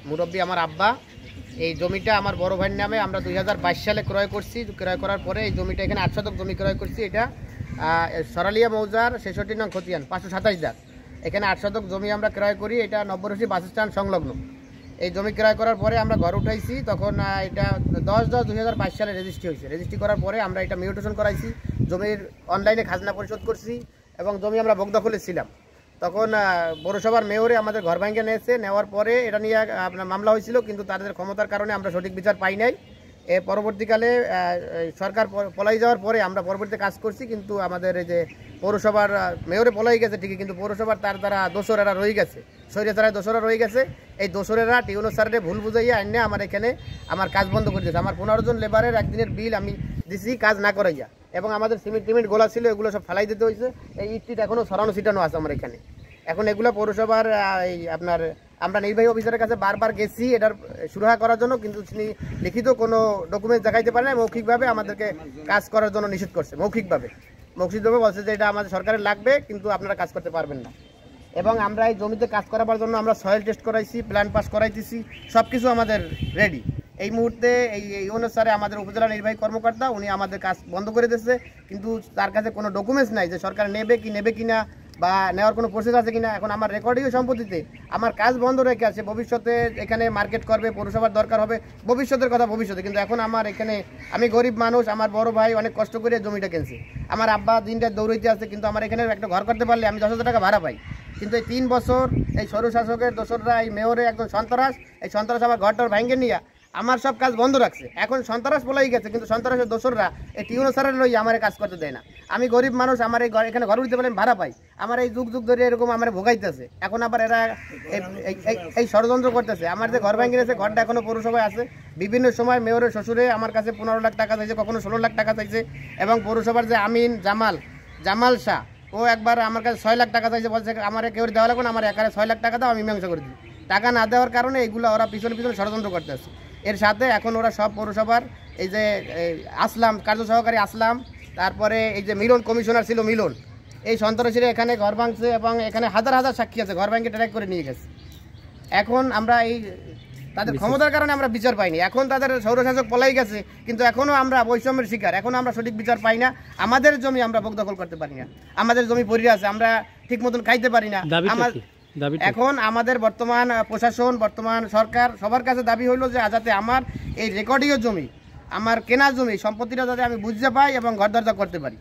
মুরব্বী আমার আব্বা। এই জমিটা আমার বড় ভাইয়ের নামে আমরা 2022 সালে ক্রয় করছি। ক্রয় করার পরে এই জমিটা এখানে 8 শতক জমি ক্রয় করছি। এটা সরালিয়া মৌজার 66 নং খতিয়ান 527 দাগ। এখানে 8 শতক জমি আমরা ক্রয় করি। এটা নব্বরশি বাস স্ট্যান্ড সংলগ্ন। এই জমি ক্রয় করার পরে আমরা ঘর উঠাইছি। তখন এটা 10/10/2022 সালে রেজিস্ট্রি হয়েছে। রেজিস্ট্রি করার পরে আমরা এটা মিউটেশন করাইছি। জমির অনলাইনে খাজনা পরিশোধ করছি এবং জমি আমরা বকদখলে ছিলাম। তখন পৌরসভার মেয়রে আমাদের ঘর ভাঙিয়ে নিয়েছে। নেওয়ার পরে এটা নিয়ে আপনার মামলা হয়েছিল, কিন্তু তাদের ক্ষমতার কারণে আমরা সঠিক বিচার পাই নাই। পরবর্তীকালে সরকার পলাই যাওয়ার পরে আমরা পরবর্তীতে কাজ করছি, কিন্তু আমাদের এই যে পৌরসভার মেয়রে পলাই গেছে ঠিকই, কিন্তু পৌরসভার তার দ্বারা দোসরেরা রয়ে গেছে, স্বৈরাচারের দোসরা রয়ে গেছে। এই দোসরেরা টিউনো স্যারের ভুল বুঝাইয়া আইনে আমার এখানে আমার কাজ বন্ধ করে দিয়েছে। আমার 15 জন লেবারের একদিনের বিল আমি দিছি কাজ না করাইয়া, এবং আমাদের সিমেন্ট গোলা ছিল এগুলো সব ফেলাই দিতে হয়েছে। এই ইটটিট এখনও সরানো ছিটানো আছে আমার এখানে। এখন এগুলো পৌরসভার এই আপনার আমরা নির্বাহী অফিসারের কাছে বারবার গেছি এটার সুরাহা করার জন্য, কিন্তু তিনি লিখিত কোনো ডকুমেন্ট দেখাইতে পারে না। মৌখিকভাবে আমাদেরকে কাজ করার জন্য নিষেধ করছে। মৌখিকভাবে বলছে যে এটা আমাদের সরকারের লাগবে, কিন্তু আপনারা কাজ করতে পারবেন না। এবং আমরা এই জমিতে কাজ করাবার জন্য আমরা সয়েল টেস্ট করাইছি, প্ল্যান পাস করাইতেছি, সব কিছু আমাদের রেডি। এই মুহূর্তে এই অনুসারে আমাদের উপজেলা নির্বাহী কর্মকর্তা উনি আমাদের কাজ বন্ধ করে দিয়েছে, কিন্তু তার কাছে কোনো ডকুমেন্টস নাই যে সরকার নেবে কি না বা নেওয়ার কোনো প্রসেস আছে কিনা। এখন আমার রেকর্ডিং সম্পত্তিতে আমার কাজ বন্ধ রেখে আছে। ভবিষ্যতে এখানে মার্কেট করবে, পৌরসভার দরকার হবে, ভবিষ্যতের কথা ভবিষ্যতে। কিন্তু এখন আমার এখানে আমি গরিব মানুষ, আমার বড় ভাই অনেক কষ্ট করে জমিটা কিনছে, আমার আব্বা দিনটা দৌড়াইতে আছে, কিন্তু আমার এখানে একটা ঘর করতে পারলে আমি 10,000 টাকা ভাড়া পাই। কিন্তু এই 3 বছর এই স্বৈরশাসকের দোসররা, এই মেয়রে একজন সন্ত্রাস, এই সন্ত্রাস আমার ঘরটার ভাঙ্গে নিয়ে আমার সব কাজ বন্ধ রাখছে। এখন সন্ত্রাস বলাই গেছে, কিন্তু সন্ত্রাসের দোসররা এই টিউনো স্যারের লই আমার কাজ করতে দেয় না। আমি গরিব মানুষ, আমার এই এখানে ঘর উঠতে পারলে ভাড়া পাই, আমার এই যুগ ধরে এরকম আমার ভোগাইতেছে। এখন আবার এরা এই ষড়যন্ত্র করতেছে। আমার যে ঘর ভাঙে গেছে, ঘরটা এখনো পৌরসভায় আছে। বিভিন্ন সময় মেয়রের শ্বশুরে আমার কাছে 15 লাখ টাকা চাইছে, কখনো 16 লাখ টাকা চাইছে। এবং পৌরসভার যে আমিন জামাল শাহ, ও একবার আমার কাছে 6 লাখ টাকা চাইছে, বলছে আমার কেউ দেওয়া লাগবে না, আমার একারে 6 লাখ টাকা দাও, আমি মীমাংসা করে দিই। টাকা না দেওয়ার কারণে এইগুলো ওরা পিছনে ষড়যন্ত্র করতেছে। এর সাথে এখন ওরা সব পৌরসভার এই যে আসলাম কার্য সহকারী আসলাম, তারপরে এই যে মিলন কমিশনার ছিল মিলন, এই সন্ত্রাসীরা এখানে ঘর ভাঙছে এবং এখানে হাজার হাজার সাক্ষী আছে, ঘর ভাঙকে ট্র্যাক করে নিয়ে গেছে। এখন আমরা এই তাদের ক্ষমতার কারণে আমরা বিচার পাইনি। এখন তাদের স্বৈরশাসক পলাই গেছে, কিন্তু এখনও আমরা বৈষম্যের শিকার, এখনও আমরা সঠিক বিচার পাই না। আমাদের জমি আমরা বকদখল করতে পারি না, আমাদের জমি পড়ে আছে, আমরা ঠিক মতন খাইতে পারি না। এখন আমাদের বর্তমান প্রশাসন, বর্তমান সরকার সবার কাছে দাবি হইল যে যাতে আমার এই রেকর্ডিং জমি, আমার কেনা জমি সম্পত্তিটা যাতে আমি বুঝতে পাই এবং ঘর দরজা করতে পারি।